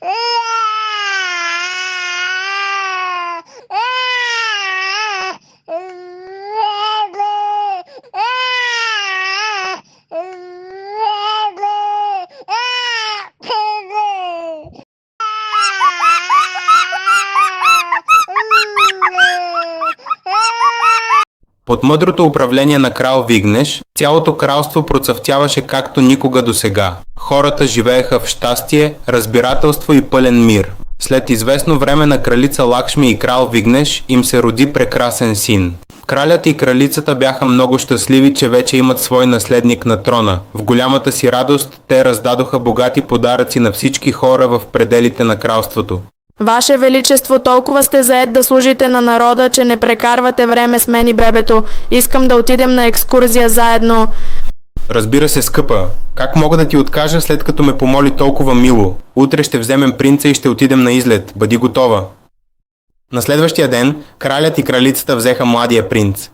Под мъдрото управление на крал Вигнеш, цялото кралство процъфтяваше както никога досега. Хората живееха в щастие, разбирателство и пълен мир. След известно време на кралица Лакшми и крал Вигнеш им се роди прекрасен син. Кралят и кралицата бяха много щастливи, че вече имат свой наследник на трона. В голямата си радост те раздадоха богати подаръци на всички хора в пределите на кралството. Ваше Величество, толкова сте заед да служите на народа, че не прекарвате време с мен и бебето. Искам да отидем на екскурзия заедно. Разбира се, скъпа. Как мога да ти откажа, след като ме помоли толкова мило? Утре ще вземем принца и ще отидем на излет. Бъди готова. На следващия ден кралят и кралицата взеха младия принц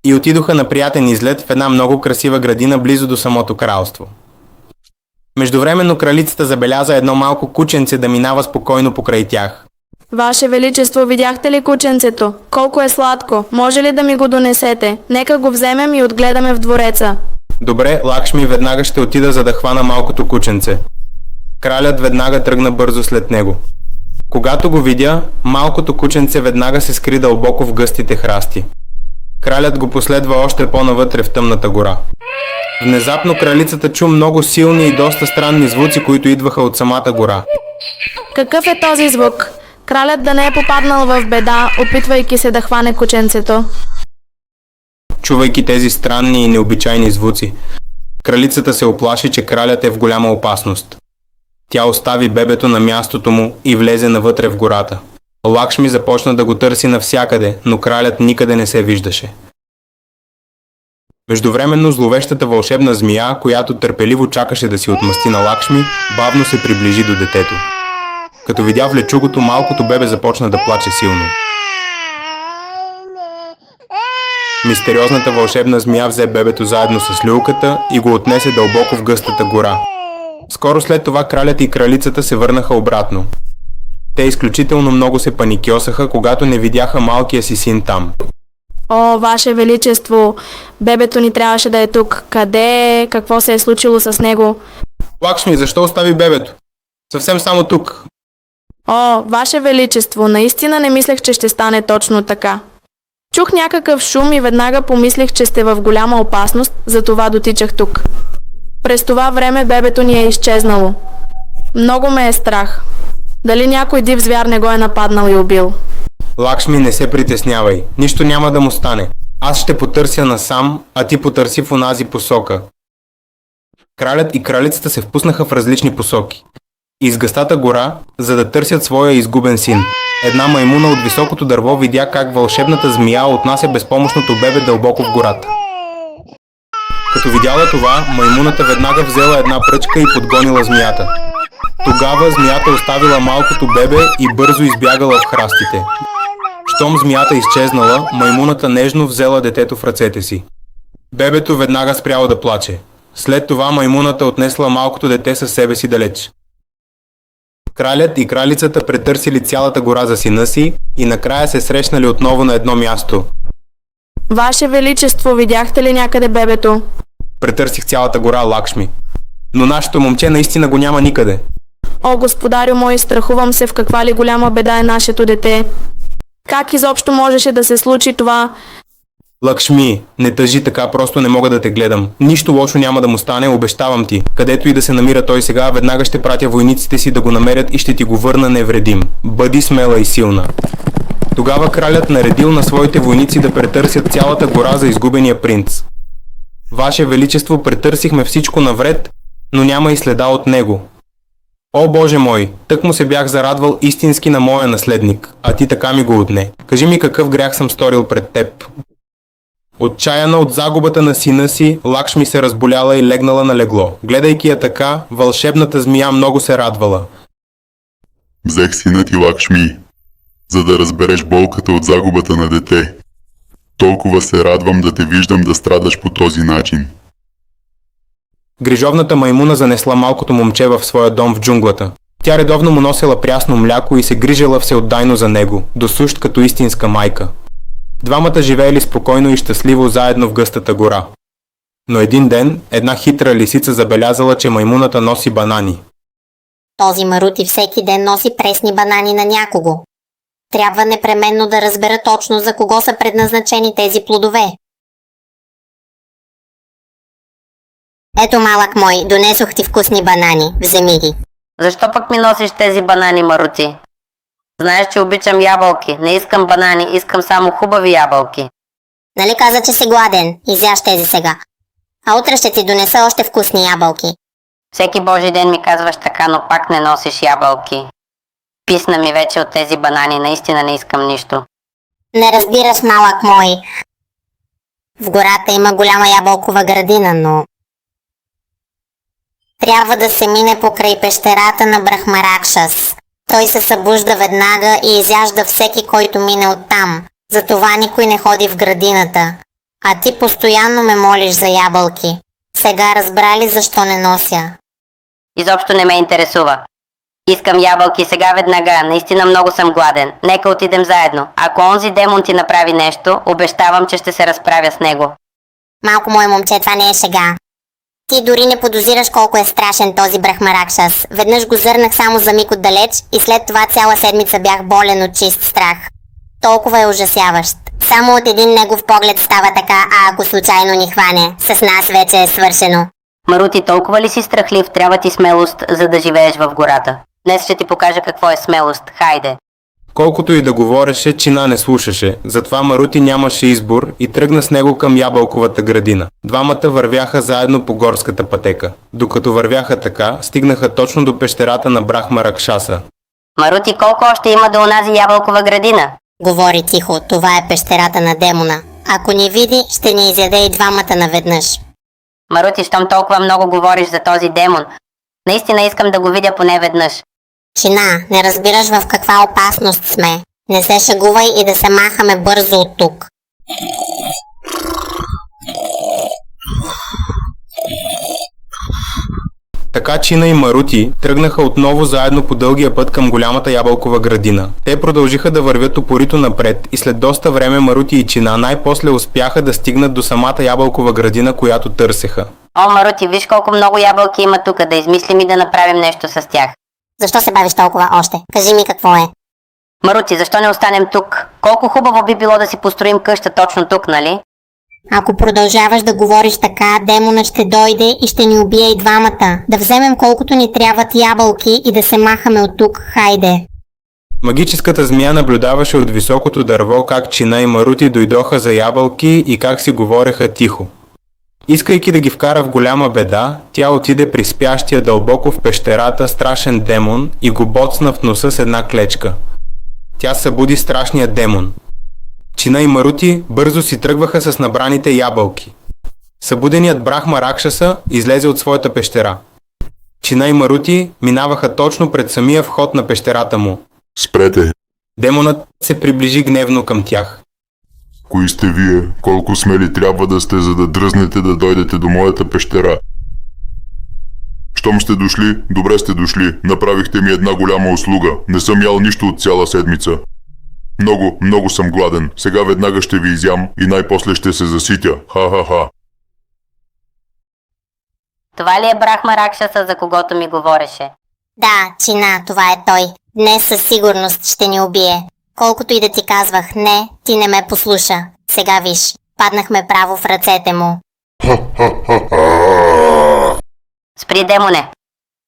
и отидоха на приятен излет в една много красива градина близо до самото кралство. Междувременно кралицата забеляза едно малко кученце да минава спокойно покрай тях. Ваше Величество, видяхте ли кученцето? Колко е сладко! Може ли да ми го донесете? Нека го вземем и отгледаме в двореца. Добре, Лакшми, веднага ще отида, за да хвана малкото кученце. Кралят веднага тръгна бързо след него. Когато го видя, малкото кученце веднага се скри дълбоко в гъстите храсти. Кралят го последва още по-навътре в тъмната гора. Внезапно кралицата чу много силни и доста странни звуци, които идваха от самата гора. Какъв е този звук? Кралят да не е попаднал в беда, опитвайки се да хване кученцето. Чувайки тези странни и необичайни звуци, кралицата се оплаши, че кралят е в голяма опасност. Тя остави бебето на мястото му и влезе навътре в гората. Лакшми започна да го търси навсякъде, но кралят никъде не се виждаше. Междувременно зловещата вълшебна змия, която търпеливо чакаше да си отмъсти на Лакшми, бавно се приближи до детето. Като видя влечугото, малкото бебе започна да плаче силно. Мистериозната вълшебна змия взе бебето заедно с люлката и го отнесе дълбоко в гъстата гора. Скоро след това кралят и кралицата се върнаха обратно. Те изключително много се паникьосаха, когато не видяха малкия си син там. О, Ваше Величество, бебето ни трябваше да е тук. Къде е? Какво се е случило с него? Лакшми, защо остави бебето? Съвсем само тук. О, Ваше Величество, наистина не мислех, че ще стане точно така. Чух някакъв шум и веднага помислих, че сте в голяма опасност, затова дотичах тук. През това време бебето ни е изчезнало. Много ме е страх. Дали някой див звяр не го е нападнал и убил? Лакшми, не се притеснявай. Нищо няма да му стане. Аз ще потърся насам, а ти потърси в онази посока. Кралят и кралицата се впуснаха в различни посоки. Из гъстата гора, за да търсят своя изгубен син. Една маймуна от високото дърво видя как вълшебната змия отнася безпомощното бебе дълбоко в гората. Като видяла това, маймуната веднага взела една пръчка и подгонила змията. Тогава змията оставила малкото бебе и бързо избягала в храстите. Щом змията изчезнала, маймуната нежно взела детето в ръцете си. Бебето веднага спряло да плаче. След това маймуната отнесла малкото дете със себе си далеч. Кралят и кралицата претърсили цялата гора за сина си и накрая се срещнали отново на едно място. Ваше Величество, видяхте ли някъде бебето? Претърсих цялата гора, Лакшми. Но нашето момче наистина го няма никъде. О, господарю мой, страхувам се в каква ли голяма беда е нашето дете. Как изобщо можеше да се случи това? Лакшми, не тъжи така, просто не мога да те гледам. Нищо лошо няма да му стане, обещавам ти. Където и да се намира той сега, веднага ще пратя войниците си да го намерят и ще ти го върна невредим. Бъди смела и силна. Тогава кралят наредил на своите войници да претърсят цялата гора за изгубения принц. Ваше Величество, претърсихме всичко навред, но няма и следа от него. О, Боже мой, тък му се бях зарадвал истински на моя наследник, а ти така ми го отне. Кажи ми какъв грях съм сторил пред теб. Отчаяна от загубата на сина си, Лакшми се разболяла и легнала на легло. Гледайки я така, вълшебната змия много се радвала. Взех сина ти, Лакшми, за да разбереш болката от загубата на дете. Толкова се радвам да те виждам да страдаш по този начин. Грижовната маймуна занесла малкото момче в своя дом в джунглата. Тя редовно му носела прясно мляко и се грижала всеотдайно за него, досущ като истинска майка. Двамата живеели спокойно и щастливо заедно в гъстата гора. Но един ден една хитра лисица забелязала, че маймуната носи банани. Този Марути всеки ден носи пресни банани на някого. Трябва непременно да разбера точно за кого са предназначени тези плодове. Ето, малък мой, донесох ти вкусни банани. Вземи ги. Защо пък ми носиш тези банани, Марути? Знаеш, че обичам ябълки. Не искам банани, искам само хубави ябълки. Нали каза, че си гладен? Изяж тези сега. А утре ще ти донеса още вкусни ябълки. Всеки божи ден ми казваш така, но пак не носиш ябълки. Писна ми вече от тези банани, наистина не искам нищо. Не разбираш, малък мой. В гората има голяма ябълкова градина, но... Трябва да се мине покрай пещерата на Брахмаракшас. Той се събужда веднага и изяжда всеки, който мине оттам. Затова никой не ходи в градината. А ти постоянно ме молиш за ябълки. Сега разбра ли защо не нося? Изобщо не ме интересува. Искам ябълки сега веднага, наистина много съм гладен. Нека отидем заедно. Ако онзи демон ти направи нещо, обещавам, че ще се разправя с него. Малко мое момче, това не е шега. Ти дори не подозираш колко е страшен този Брахмаракшас. Веднъж го зърнах само за миг отдалеч и след това цяла седмица бях болен от чист страх. Толкова е ужасяващ. Само от един негов поглед става така, а ако случайно ни хване, с нас вече е свършено. Марути, толкова ли си страхлив? Трябва ти смелост, за да живееш в гората. Днес ще ти покажа какво е смелост. Хайде! Колкото и да говореше, Чина не слушаше, затова Марути нямаше избор и тръгна с него към ябълковата градина. Двамата вървяха заедно по горската пътека. Докато вървяха така, стигнаха точно до пещерата на Брахмаракшаса. Марути, колко още има до онази ябълкова градина? Говори тихо, това е пещерата на демона. Ако ни види, ще ни изяде и двамата наведнъж. Марути, щом толкова много говориш за този демон, наистина искам да го видя поне веднъж. Чина, не разбираш в каква опасност сме. Не се шегувай и да се махаме бързо от тук. Така Чина и Марути тръгнаха отново заедно по дългия път към голямата ябълкова градина. Те продължиха да вървят упорито напред и след доста време Марути и Чина най-после успяха да стигнат до самата ябълкова градина, която търсеха. О, Марути, виж колко много ябълки има тук, да измислим и да направим нещо с тях. Защо се бавиш толкова още? Кажи ми какво е. Марути, защо не останем тук? Колко хубаво би било да си построим къща точно тук, нали? Ако продължаваш да говориш така, демонът ще дойде и ще ни убие и двамата. Да вземем колкото ни трябват ябълки и да се махаме от тук, хайде. Магическата змия наблюдаваше от високото дърво как Чина и Марути дойдоха за ябълки и как си говореха тихо. Искайки да ги вкара в голяма беда, тя отиде при спящия дълбоко в пещерата страшен демон и го боцна в носа с една клечка. Тя събуди страшния демон. Чина и Марути бързо си тръгваха с набраните ябълки. Събуденият Брахмаракшаса излезе от своята пещера. Чина и Марути минаваха точно пред самия вход на пещерата му. Спрете! Демонът се приближи гневно към тях. Кои сте вие? Колко смели трябва да сте, за да дръзнете да дойдете до моята пещера? Щом сте дошли, добре сте дошли. Направихте ми една голяма услуга. Не съм ял нищо от цяла седмица. Много съм гладен. Сега веднага ще ви изям и най-после ще се заситя. Ха-ха-ха. Това ли е Брахмаракшаса, за когото ми говореше? Да, Чина, това е той. Днес със сигурност ще ни убие. Колкото и да ти казвах не, ти не ме послуша. Сега виж, паднахме право в ръцете му. Спри, демоне!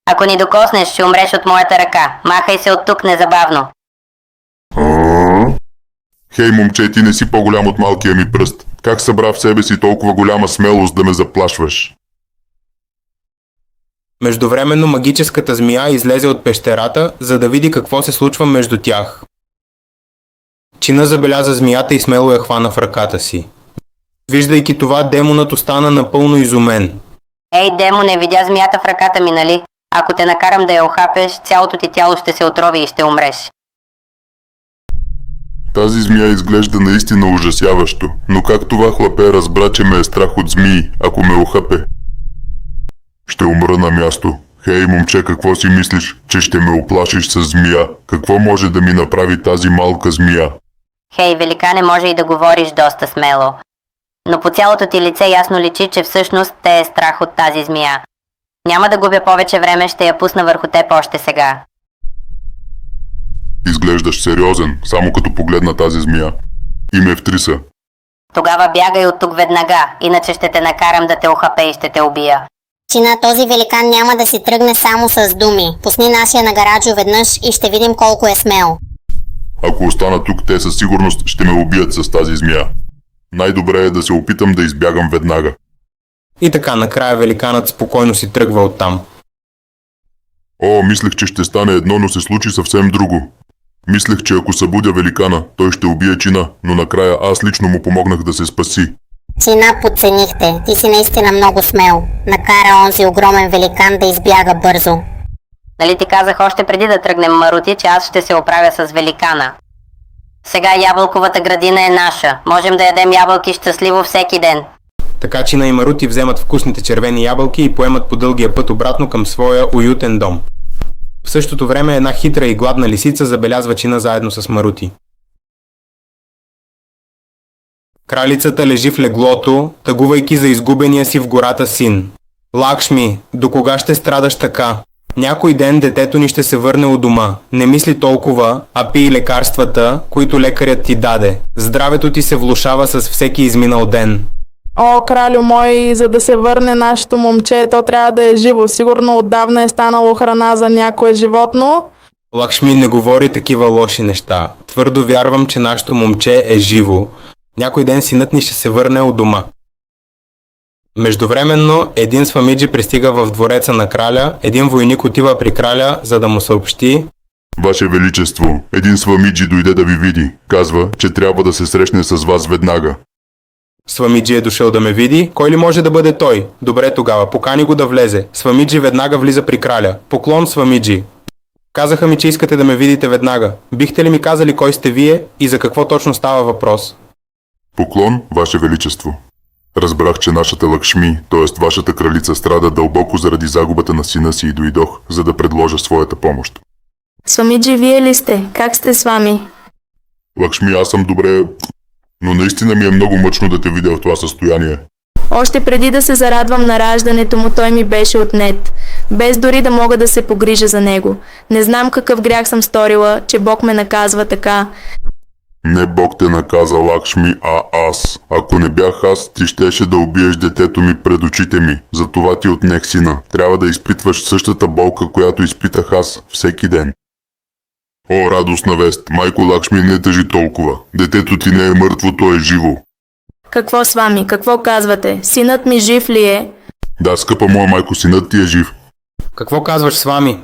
Ако ни докоснеш, ще умреш от моята ръка. Махай се от тук незабавно. Хей, момче, ти не си по-голям от малкия ми пръст. Как събра в себе си толкова голяма смелост да ме заплашваш? Междувременно магическата змия излезе от пещерата, за да види какво се случва между тях. Чина забеляза змията и смело я хвана в ръката си. Виждайки това, демонът остана напълно изумен. Ей, демоне, видя змията в ръката ми, нали? Ако те накарам да я охапеш, цялото ти тяло ще се отрови и ще умреш. Тази змия изглежда наистина ужасяващо, но как това хлапе разбра, че ме е страх от змии, ако ме охапе? Ще умра на място. Хей, момче, какво си мислиш, че ще ме оплашиш с змия? Какво може да ми направи тази малка змия? Хей, великане, може и да говориш доста смело. Но по цялото ти лице ясно личи, че всъщност те е страх от тази змия. Няма да губя повече време, ще я пусна върху теб още сега. Изглеждаш сериозен, само като погледна тази змия. И ме втриса. Тогава бягай от тук веднага, иначе ще те накарам да те охапе и ще те убия. Чина, този великан няма да си тръгне само с думи. Пусни нашия на Гараджо веднъж и ще видим колко е смел. Ако остана тук, те със сигурност ще ме убият с тази змия. Най-добре е да се опитам да избягам веднага. И така, накрая великанът спокойно си тръгва оттам. О, мислех, че ще стане едно, но се случи съвсем друго. Мислех, че ако събудя великана, той ще убие Чина, но накрая аз лично му помогнах да се спаси. Чина, подценихте. Ти си наистина много смел. Накара онзи огромен великан да избяга бързо. Нали ти казах още преди да тръгнем, Марути, че аз ще се оправя с великана. Сега ябълковата градина е наша. Можем да ядем ябълки щастливо всеки ден. Така Чина и Марути вземат вкусните червени ябълки и поемат по дългия път обратно към своя уютен дом. В същото време една хитра и гладна лисица забелязва Чина заедно с Марути. Кралицата лежи в леглото, тъгувайки за изгубения си в гората син. Лакшми, до кога ще страдаш така? Някой ден детето ни ще се върне у дома. Не мисли толкова, а пий лекарствата, които лекарят ти даде. Здравето ти се влошава с всеки изминал ден. О, кралю мой, за да се върне нашето момче, то трябва да е живо. Сигурно отдавна е станало храна за някое животно. Лакшми, не говори такива лоши неща. Твърдо вярвам, че нашето момче е живо. Някой ден синът ни ще се върне у дома. Междувременно, един свамиджи пристига в двореца на краля, един войник отива при краля, за да му съобщи: Ваше Величество, един свамиджи дойде да ви види. Казва, че трябва да се срещне с вас веднага. Свамиджи е дошъл да ме види. Кой ли може да бъде той? Добре тогава, покани го да влезе. Свамиджи веднага влиза при краля. Поклон, Свамиджи. Казаха ми, че искате да ме видите веднага. Бихте ли ми казали кой сте вие и за какво точно става въпрос? Поклон, Ваше Величество. Разбрах, че нашата Лакшми, т.е. вашата кралица, страда дълбоко заради загубата на сина си и дойдох, за да предложа своята помощ. Свамиджи, вие ли сте? Как сте с вами? Лакшми, аз съм добре, но наистина ми е много мъчно да те видя в това състояние. Още преди да се зарадвам на раждането му, той ми беше отнет, без дори да мога да се погрижа за него. Не знам какъв грях съм сторила, че Бог ме наказва така. Не Бог те наказа, Лакшми, а аз. Ако не бях аз, ти щеше да убиеш детето ми пред очите ми. Затова ти отнех сина. Трябва да изпитваш същата болка, която изпитах аз всеки ден. О, радостна вест! Майко Лакшми, не тъжи толкова. Детето ти не е мъртво, то е живо. Какво с вами? Какво казвате? Синът ми жив ли е? Да, скъпа моя майко, синът ти е жив. Какво казваш с вами?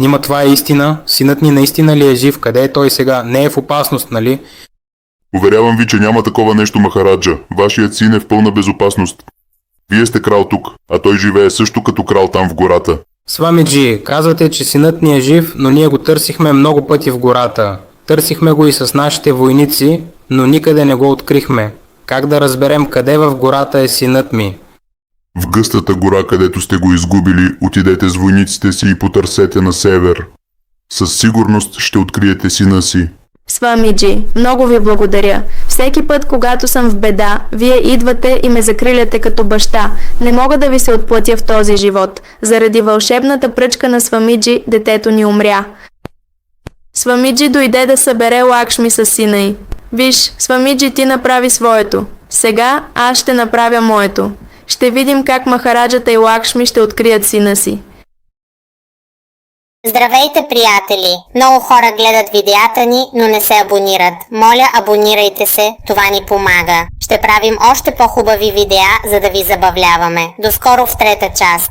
Нима това е истина? Синът ни наистина ли е жив? Къде е той сега? Не е в опасност, нали? Уверявам ви, че няма такова нещо, Махараджа. Вашият син е в пълна безопасност. Вие сте крал тук, а той живее също като крал там в гората. Свамиджи, казвате, че синът ни е жив, но ние го търсихме много пъти в гората. Търсихме го и с нашите войници, но никъде не го открихме. Как да разберем къде в гората е синът ми? В гъстата гора, където сте го изгубили, отидете с войниците си и потърсете на север. Със сигурност ще откриете сина си. Свамиджи, много ви благодаря. Всеки път, когато съм в беда, вие идвате и ме закриляте като баща. Не мога да ви се отплатя в този живот. Заради вълшебната пръчка на Свамиджи, детето ни умря. Свамиджи дойде да събере Лакшми с сина й. Виж, Свамиджи, ти направи своето. Сега аз ще направя моето. Ще видим как Махараджата и Лакшми ще открият сина си. Здравейте, приятели! Много хора гледат видеята ни, но не се абонират. Моля, абонирайте се, това ни помага. Ще правим още по-хубави видеа, за да ви забавляваме. До скоро в трета част.